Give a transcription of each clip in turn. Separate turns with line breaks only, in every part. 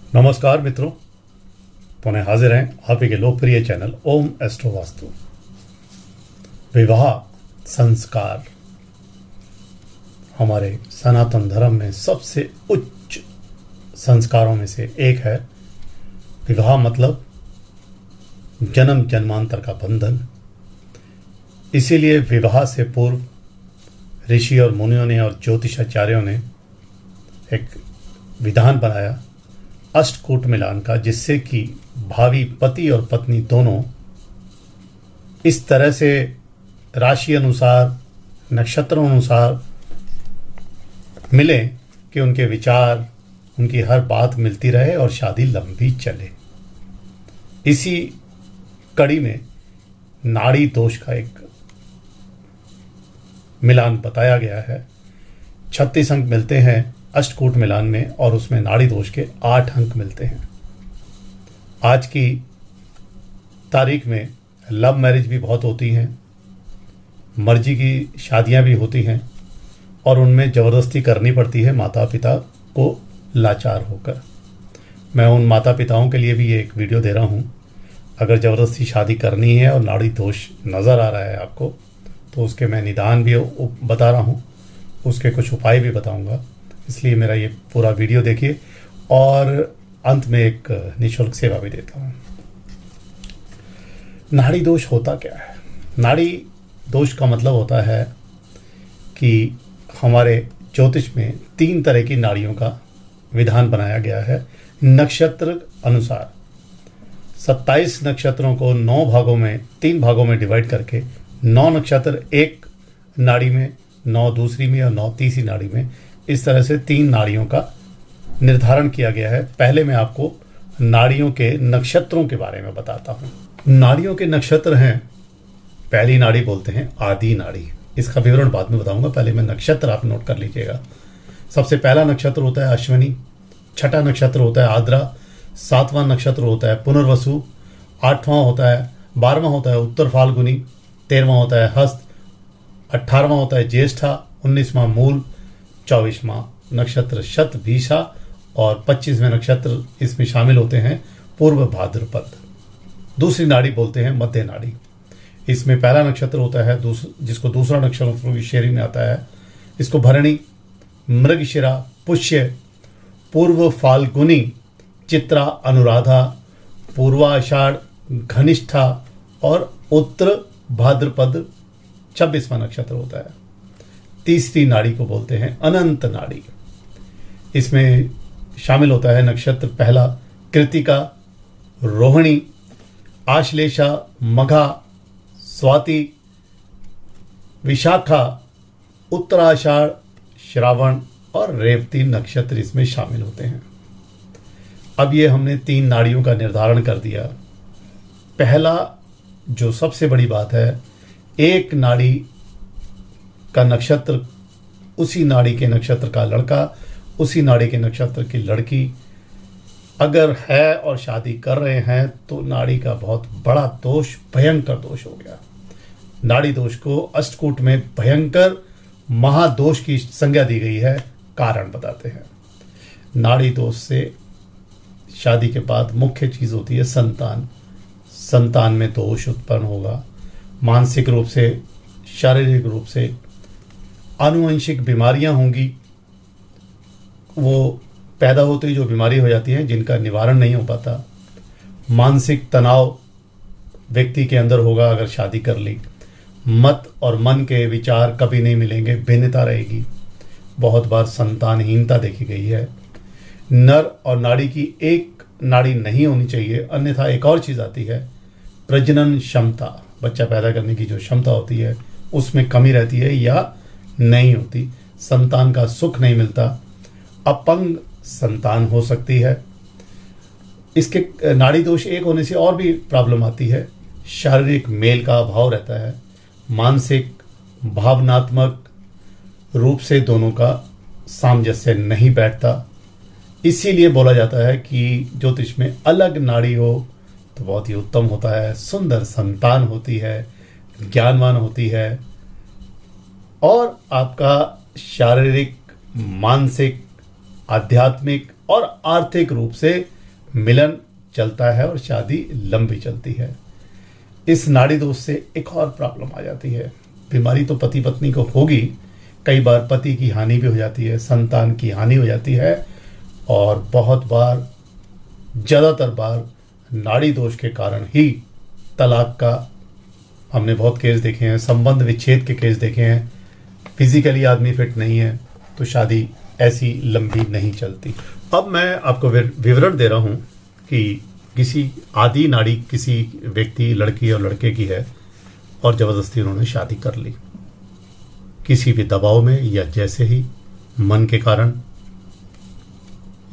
नमस्कार मित्रों, पुनः हाजिर हैं आप ही के लोकप्रिय चैनल ओम एस्ट्रो वास्तु। विवाह संस्कार हमारे सनातन धर्म में सबसे उच्च संस्कारों में से एक है। विवाह मतलब जन्म जन्मांतर का बंधन। इसीलिए विवाह से पूर्व ऋषि और मुनियों ने और ज्योतिषाचार्यों ने एक विधान बनाया अष्टकूट मिलान का, जिससे कि भावी पति और पत्नी दोनों इस तरह से राशि अनुसार नक्षत्रों अनुसार मिले कि उनके विचार, उनकी हर बात मिलती रहे और शादी लंबी चले। इसी कड़ी में नाड़ी दोष का एक मिलान बताया गया है। 36 अंक मिलते हैं अष्टकूट मिलान में और उसमें नाड़ी दोष के 8 अंक मिलते हैं। आज की तारीख में लव मैरिज भी बहुत होती हैं, मर्जी की शादियां भी होती हैं और उनमें ज़बरदस्ती करनी पड़ती है माता पिता को लाचार होकर। मैं उन माता पिताओं के लिए भी ये एक वीडियो दे रहा हूँ। अगर ज़बरदस्ती शादी करनी है और नाड़ी दोष नज़र आ रहा है आपको, तो उसके मैं निदान भी बता रहा हूँ, उसके कुछ उपाय भी बताऊँगा। इसलिए मेरा ये पूरा वीडियो देखिए और अंत में एक निःशुल्क सेवा भी देता हूँ। नाड़ी दोष होता क्या है? नाड़ी दोष का मतलब होता है कि हमारे ज्योतिष में 3 तरह की नाड़ियों का विधान बनाया गया है नक्षत्र अनुसार। 27 नक्षत्रों को 9 भागों में 3 भागों में डिवाइड करके 9 नक्षत्र एक नाड़ी में, 9 दूसरी में और 9 तीसरी नाड़ी में, इस तरह से 3 नाड़ियों का निर्धारण किया गया है। पहले मैं आपको नाड़ियों के नक्षत्रों के बारे में बताता हूँ। नाड़ियों के नक्षत्र हैं, पहली नाड़ी बोलते हैं आदि नाड़ी। इसका विवरण बाद में बताऊंगा, पहले मैं नक्षत्र आप नोट कर लीजिएगा। सबसे पहला नक्षत्र होता है अश्विनी, छठा नक्षत्र होता है आद्रा, 7वां नक्षत्र होता है पुनर्वसु, 8वां होता है 12वां होता है उत्तर फाल्गुनी, 13वां होता है हस्त, 18वां होता है ज्येष्ठा, 19वां मूल, 24वां नक्षत्र शतभिषा और 25वें नक्षत्र इसमें शामिल होते हैं पूर्व भाद्रपद। दूसरी नाड़ी बोलते हैं मध्य नाड़ी। इसमें पहला नक्षत्र होता है जिसको दूसरा नक्षत्र की श्रेणी में आता है। इसको भरणी, मृगशिरा, पुष्य, पूर्व फाल्गुनी, चित्रा, अनुराधा, पूर्वाषाढ़, घनिष्ठा और उत्तर भाद्रपद 26वां नक्षत्र होता है। तीसरी नाड़ी को बोलते हैं अनंत नाड़ी। इसमें शामिल होता है नक्षत्र पहला कृतिका, रोहिणी, आश्लेषा, मघा, स्वाति, विशाखा, उत्तराषाढ़, श्रावण और रेवती नक्षत्र इसमें शामिल होते हैं। अब ये हमने 3 नाड़ियों का निर्धारण कर दिया। पहला जो सबसे बड़ी बात है, एक नाड़ी का नक्षत्र, उसी नाड़ी के नक्षत्र का लड़का, उसी नाड़ी के नक्षत्र की लड़की अगर है और शादी कर रहे हैं तो नाड़ी का बहुत बड़ा दोष, भयंकर दोष हो गया। नाड़ी दोष को अष्टकूट में भयंकर महादोष की संज्ञा दी गई है। कारण बताते हैं। नाड़ी दोष से शादी के बाद मुख्य चीज होती है संतान। संतान में दोष उत्पन्न होगा, मानसिक रूप से, शारीरिक रूप से, आनुवंशिक बीमारियां होंगी। वो पैदा होते ही जो बीमारी हो जाती है जिनका निवारण नहीं हो पाता। मानसिक तनाव व्यक्ति के अंदर होगा अगर शादी कर ली। मत और मन के विचार कभी नहीं मिलेंगे, भिन्नता रहेगी। बहुत बार संतानहीनता देखी गई है। नर और नाड़ी की एक नाड़ी नहीं होनी चाहिए, अन्यथा एक और चीज आती है प्रजनन क्षमता। बच्चा पैदा करने की जो क्षमता होती है उसमें कमी रहती है या नहीं होती। संतान का सुख नहीं मिलता, अपंग संतान हो सकती है। इसके नाड़ी दोष एक होने से और भी प्रॉब्लम आती है। शारीरिक मेल का अभाव रहता है, मानसिक भावनात्मक रूप से दोनों का सामंजस्य नहीं बैठता। इसीलिए बोला जाता है कि ज्योतिष में अलग नाड़ी हो तो बहुत ही उत्तम होता है। सुंदर संतान होती है, ज्ञानवान होती है और आपका शारीरिक, मानसिक, आध्यात्मिक और आर्थिक रूप से मिलन चलता है और शादी लंबी चलती है। इस नाड़ी दोष से एक और प्रॉब्लम आ जाती है। बीमारी तो पति पत्नी को होगी, कई बार पति की हानि भी हो जाती है, संतान की हानि हो जाती है, और बहुत बार, ज़्यादातर बार नाड़ी दोष के कारण ही तलाक का हमने बहुत केस देखे हैं, संबंध विच्छेद के केस देखे हैं। फिजिकली आदमी फिट नहीं है तो शादी ऐसी लंबी नहीं चलती। अब मैं आपको विवरण दे रहा हूँ कि किसी आदि नाड़ी किसी व्यक्ति, लड़की और लड़के की है और ज़बरदस्ती उन्होंने शादी कर ली, किसी भी दबाव में या जैसे ही मन के कारण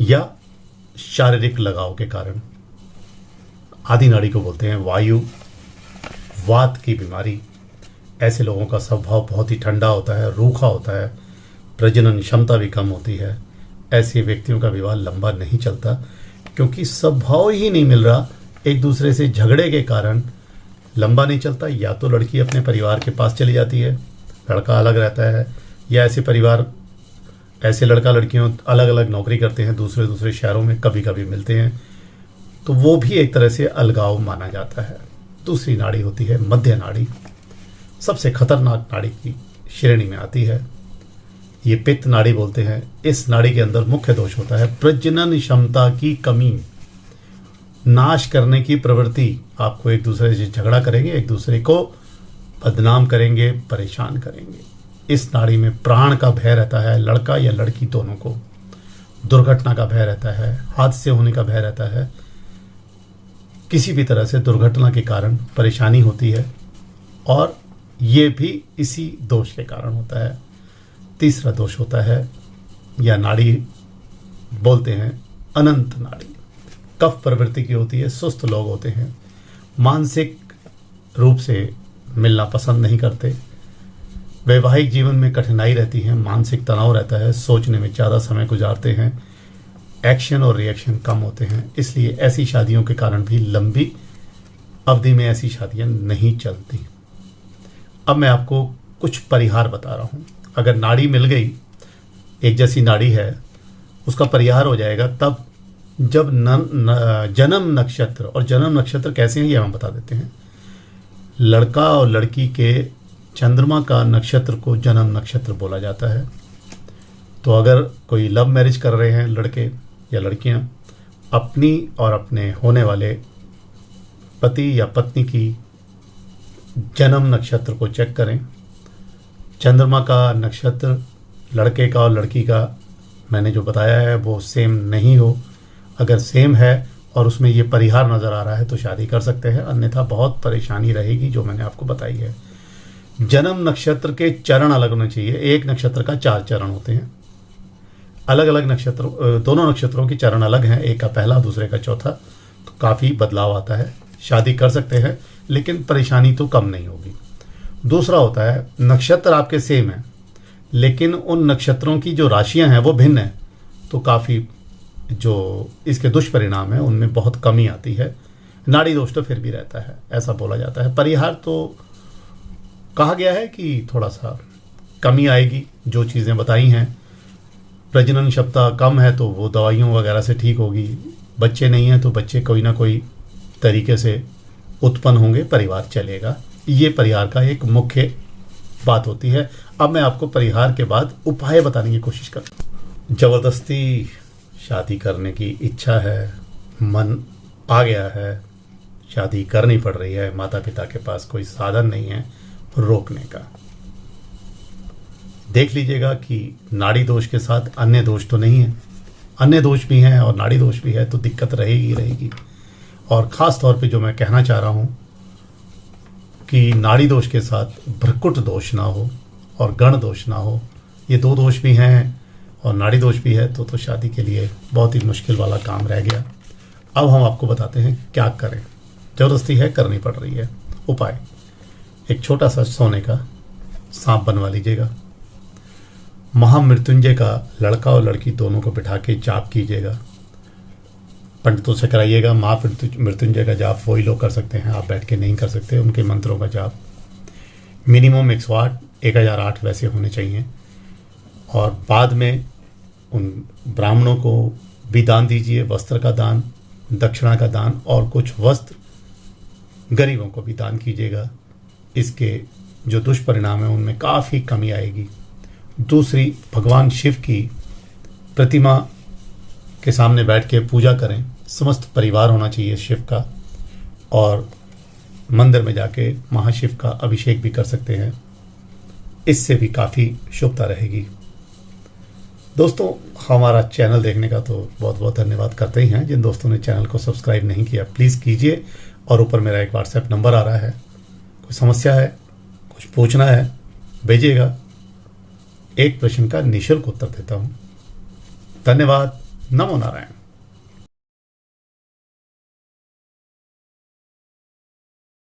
या शारीरिक लगाव के कारण। आदि नाड़ी को बोलते हैं वायु वात की बीमारी। ऐसे लोगों का स्वभाव बहुत ही ठंडा होता है, रूखा होता है, प्रजनन क्षमता भी कम होती है। ऐसे व्यक्तियों का विवाह लंबा नहीं चलता क्योंकि स्वभाव ही नहीं मिल रहा, एक दूसरे से झगड़े के कारण लंबा नहीं चलता। या तो लड़की अपने परिवार के पास चली जाती है, लड़का अलग रहता है, या ऐसे लड़का लड़कियों अलग अलग नौकरी करते हैं, दूसरे दूसरे शहरों में कभी कभी मिलते हैं, तो वो भी एक तरह से अलगाव माना जाता है। दूसरी नाड़ी होती है मध्य नाड़ी, सबसे खतरनाक नाड़ी की श्रेणी में आती है। ये पित्त नाड़ी बोलते हैं। इस नाड़ी के अंदर मुख्य दोष होता है प्रजनन क्षमता की कमी, नाश करने की प्रवृत्ति। आपको एक दूसरे से झगड़ा करेंगे, एक दूसरे को बदनाम करेंगे, परेशान करेंगे। इस नाड़ी में प्राण का भय रहता है, लड़का या लड़की दोनों को। दुर्घटना का भय रहता है, हादसे होने का भय रहता है, किसी भी तरह से दुर्घटना के कारण परेशानी होती है, और ये भी इसी दोष के कारण होता है। तीसरा दोष होता है, या नाड़ी बोलते हैं अनंत नाड़ी। कफ प्रवृत्ति की होती है, सुस्त लोग होते हैं, मानसिक रूप से मिलना पसंद नहीं करते, वैवाहिक जीवन में कठिनाई रहती है, मानसिक तनाव रहता है, सोचने में ज़्यादा समय गुजारते हैं, एक्शन और रिएक्शन कम होते हैं। इसलिए ऐसी शादियों के कारण भी लंबी अवधि में ऐसी शादियां नहीं चलती। अब मैं आपको कुछ परिहार बता रहा हूं। अगर नाड़ी मिल गई, एक जैसी नाड़ी है, उसका परिहार हो जाएगा तब जब जन्म नक्षत्र, और जन्म नक्षत्र कैसे हैं ये हम बता देते हैं। लड़का और लड़की के चंद्रमा का नक्षत्र को जन्म नक्षत्र बोला जाता है। तो अगर कोई लव मैरिज कर रहे हैं लड़के या लड़कियां, अपनी और अपने होने वाले पति या पत्नी की जन्म नक्षत्र को चेक करें। चंद्रमा का नक्षत्र लड़के का और लड़की का मैंने जो बताया है वो सेम नहीं हो। अगर सेम है और उसमें ये परिहार नज़र आ रहा है तो शादी कर सकते हैं, अन्यथा बहुत परेशानी रहेगी जो मैंने आपको बताई है। जन्म नक्षत्र के चरण अलग होने चाहिए। एक नक्षत्र का 4 चरण होते हैं। अलग अलग नक्षत्र, दोनों नक्षत्रों के चरण अलग हैं, एक का पहला दूसरे का चौथा, तो काफ़ी बदलाव आता है। शादी कर सकते हैं लेकिन परेशानी तो कम नहीं होगी। दूसरा होता है नक्षत्र आपके सेम है लेकिन उन नक्षत्रों की जो राशियां हैं वो भिन्न है, तो काफ़ी जो इसके दुष्परिणाम है उनमें बहुत कमी आती है। नाड़ी दोष तो फिर भी रहता है, ऐसा बोला जाता है। परिहार तो कहा गया है कि थोड़ा सा कमी आएगी, जो चीज़ें बताई हैं। प्रजनन क्षमता कम है तो वो दवाइयों वगैरह से ठीक होगी। बच्चे नहीं हैं तो बच्चे कोई ना कोई तरीके से उत्पन्न होंगे, परिवार चलेगा। ये परिहार का एक मुख्य बात होती है। अब मैं आपको परिहार के बाद उपाय बताने की कोशिश करता हूँ। ज़बरदस्ती शादी करने की इच्छा है, मन आ गया है, शादी करनी पड़ रही है, माता पिता के पास कोई साधन नहीं है रोकने का। देख लीजिएगा कि नाड़ी दोष के साथ अन्य दोष तो नहीं है। अन्य दोष भी हैं और नाड़ी दोष भी है तो दिक्कत रहेगी रहेगी। और ख़ास तौर पे जो मैं कहना चाह रहा हूँ कि नाड़ी दोष के साथ भ्रकुट दोष ना हो और गण दोष ना हो। ये 2 दोष भी हैं और नाड़ी दोष भी है तो शादी के लिए बहुत ही मुश्किल वाला काम रह गया। अब हम आपको बताते हैं क्या करें। ज़बरदस्ती है, करनी पड़ रही है। उपाय, एक छोटा सा सोने का सांप बनवा लीजिएगा। महामृत्युंजय का लड़का और लड़की दोनों को बिठा के जाप कीजिएगा। पंडितों से कराइएगा। महामृत्युंजय का जाप वही लोग कर सकते हैं, आप बैठ के नहीं कर सकते। उनके मंत्रों का जाप मिनिमम 108, 1008 वैसे होने चाहिए। और बाद में उन ब्राह्मणों को भी दान दीजिए, वस्त्र का दान, दक्षिणा का दान और कुछ वस्त्र गरीबों को भी दान कीजिएगा। इसके जो दुष्परिणाम है उनमें काफ़ी कमी आएगी। दूसरी, भगवान शिव की प्रतिमा के सामने बैठ के पूजा करें। समस्त परिवार होना चाहिए शिव का, और मंदिर में जाके महाशिव का अभिषेक भी कर सकते हैं। इससे भी काफ़ी शुभता रहेगी। दोस्तों, हमारा चैनल देखने का तो बहुत बहुत धन्यवाद करते ही हैं। जिन दोस्तों ने चैनल को सब्सक्राइब नहीं किया प्लीज़ कीजिए, और ऊपर मेरा एक व्हाट्सएप नंबर आ रहा है। कोई समस्या है, कुछ पूछना है, भेजिएगा। एक प्रश्न का निःशुल्क उत्तर देता हूँ। धन्यवाद। नमो नारायण।